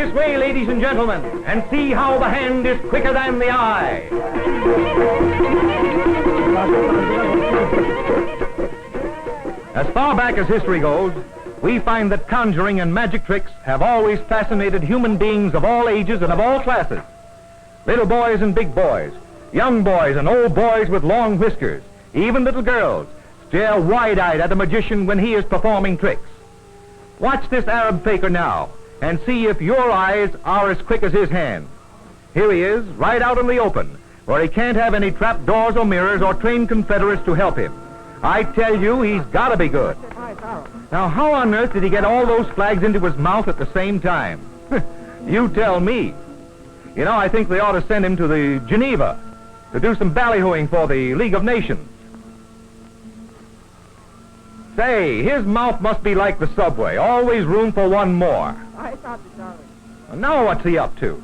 This way, ladies and gentlemen, and see how the hand is quicker than the eye. As far back as history goes, we find that conjuring and magic tricks have always fascinated human beings of all ages and of all classes. Little boys and big boys, young boys and old boys with long whiskers, even little girls, stare wide-eyed at a magician when he is performing tricks. Watch this Arab faker now and see if your eyes are as quick as his hand. Here he is, right out in the open, where he can't have any trap doors or mirrors or trained Confederates to help him. I tell you, he's got to be good. Now, how on earth did he get all those flags into his mouth at the same time? You tell me. You know, I think they ought to send him to the Geneva to do some ballyhooing for the League of Nations. Say, his mouth must be like the subway, always room for one more. Now what's he up to?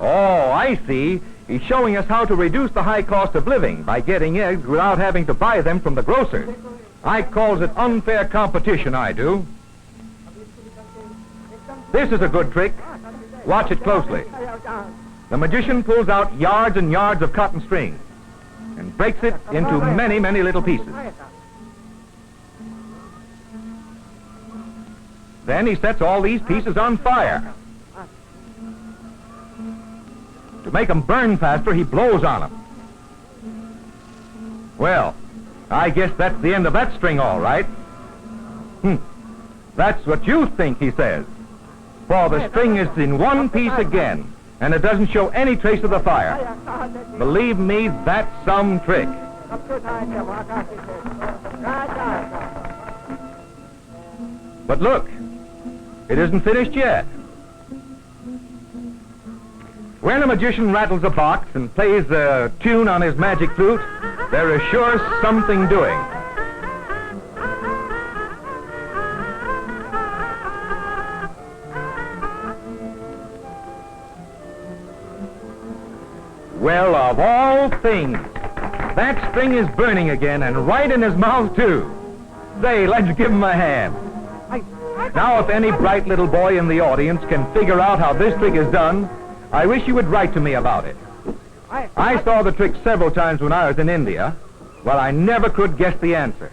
Oh, I see. He's showing us how to reduce the high cost of living by getting eggs without having to buy them from the grocers. I calls it unfair competition, I do. This is a good trick. Watch it closely. The magician pulls out yards and yards of cotton string and breaks it into many, many little pieces. Then he sets all these pieces on fire. To make them burn faster, he blows on them. Well, I guess that's the end of that string, all right. That's what you think, he says. For the string is in one piece again, and it doesn't show any trace of the fire. Believe me, that's some trick. But look, it isn't finished yet. When a magician rattles a box and plays a tune on his magic flute, there is sure something doing. Well, of all things, that string is burning again, and right in his mouth, too. Say, let's give him a hand. Now, if any bright little boy in the audience can figure out how this trick is done, I wish you would write to me about it. I saw the trick several times when I was in India. Well, I never could guess the answer.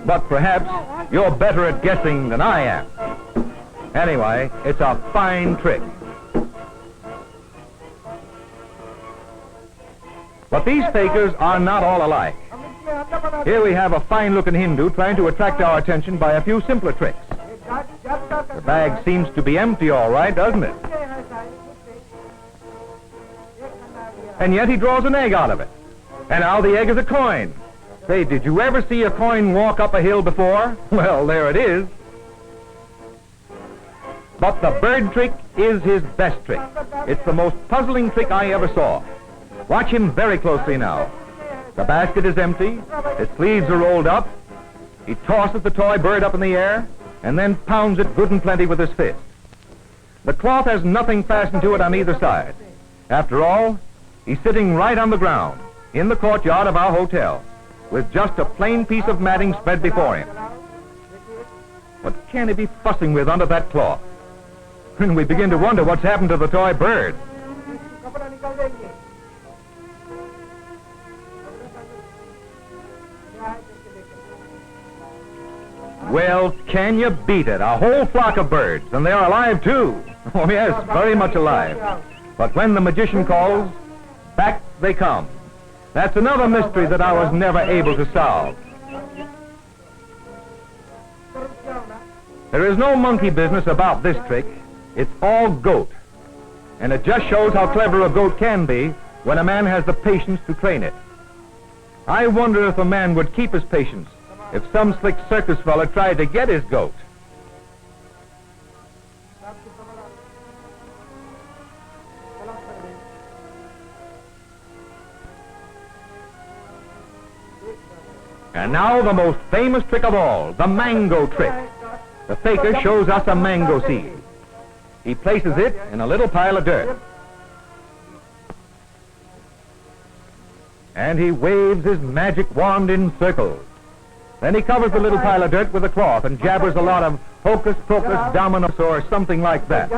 But perhaps you're better at guessing than I am. Anyway, it's a fine trick. But these fakers are not all alike. Here we have a fine-looking Hindu trying to attract our attention by a few simpler tricks. The bag seems to be empty, all right, doesn't it? And yet he draws an egg out of it. And now the egg is a coin. Say, did you ever see a coin walk up a hill before? Well, there it is. But the bird trick is his best trick. It's the most puzzling trick I ever saw. Watch him very closely now. The basket is empty. His sleeves are rolled up. He tosses the toy bird up in the air and then pounds it good and plenty with his fist. The cloth has nothing fastened to it on either side. After all, he's sitting right on the ground in the courtyard of our hotel with just a plain piece of matting spread before him. What can he be fussing with under that cloth? And we begin to wonder what's happened to the toy bird. Well, can you beat it? A whole flock of birds, and they're alive, too. Oh, yes, very much alive. But when the magician calls, back they come. That's another mystery that I was never able to solve. There is no monkey business about this trick. It's all goat. And it just shows how clever a goat can be when a man has the patience to train it. I wonder if a man would keep his patience if some slick circus fella tried to get his goat. And now the most famous trick of all, the mango trick. The faker shows us a mango seed. He places it in a little pile of dirt. And he waves his magic wand in circles. Then he covers the little pile of dirt with a cloth and jabbers a lot of hocus pocus dominus or something like that.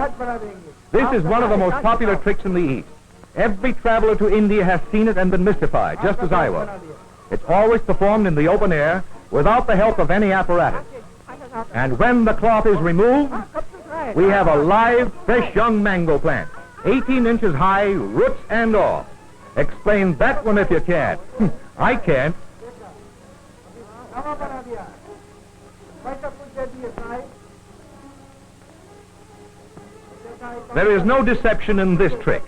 This is one of the most popular tricks in the East. Every traveler to India has seen it and been mystified, just as I was. It's always performed in the open air without the help of any apparatus. And when the cloth is removed, we have a live, fresh young mango plant, 18 inches high, roots and all. Explain that one if you can. I can't. There is no deception in this trick.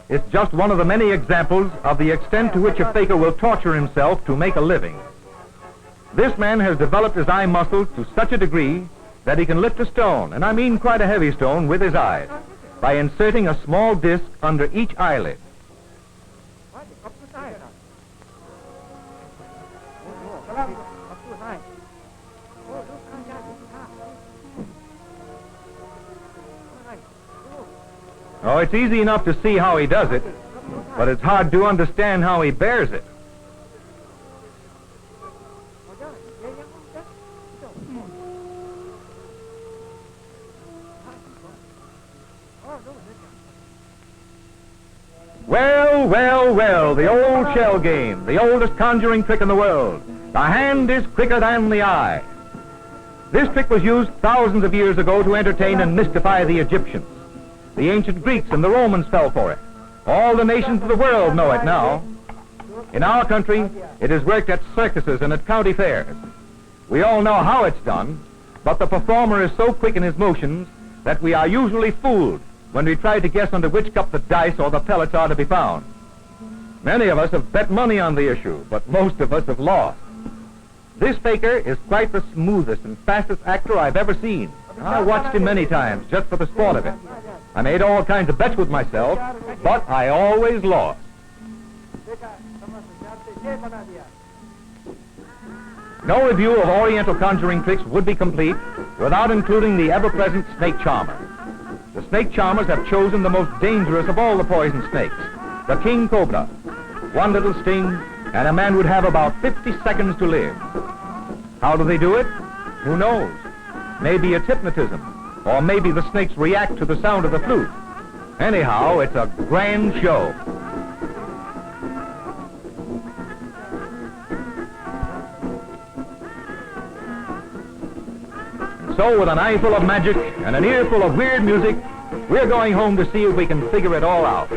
It's just one of the many examples of the extent to which a faker will torture himself to make a living. This man has developed his eye muscles to such a degree that he can lift a stone, and I mean quite a heavy stone, with his eyes, by inserting a small disc under each eyelid. Oh, it's easy enough to see how he does it, but it's hard to understand how he bears it. Well, well, well, the old shell game, the oldest conjuring trick in the world. The hand is quicker than the eye. This trick was used thousands of years ago to entertain and mystify the Egyptians. The ancient Greeks and the Romans fell for it. All the nations of the world know it now. In our country, it is worked at circuses and at county fairs. We all know how it's done, but the performer is so quick in his motions that we are usually fooled when we try to guess under which cup the dice or the pellets are to be found. Many of us have bet money on the issue, but most of us have lost. This faker is quite the smoothest and fastest actor I've ever seen. I watched him many times just for the sport of it. I made all kinds of bets with myself, but I always lost. No review of Oriental conjuring tricks would be complete without including the ever-present snake charmer. The snake charmers have chosen the most dangerous of all the poison snakes, the king cobra. One little sting, and a man would have about 50 seconds to live. How do they do it? Who knows? Maybe it's hypnotism, or maybe the snakes react to the sound of the flute. Anyhow, it's a grand show. And so, with an eye full of magic and an ear full of weird music, we're going home to see if we can figure it all out.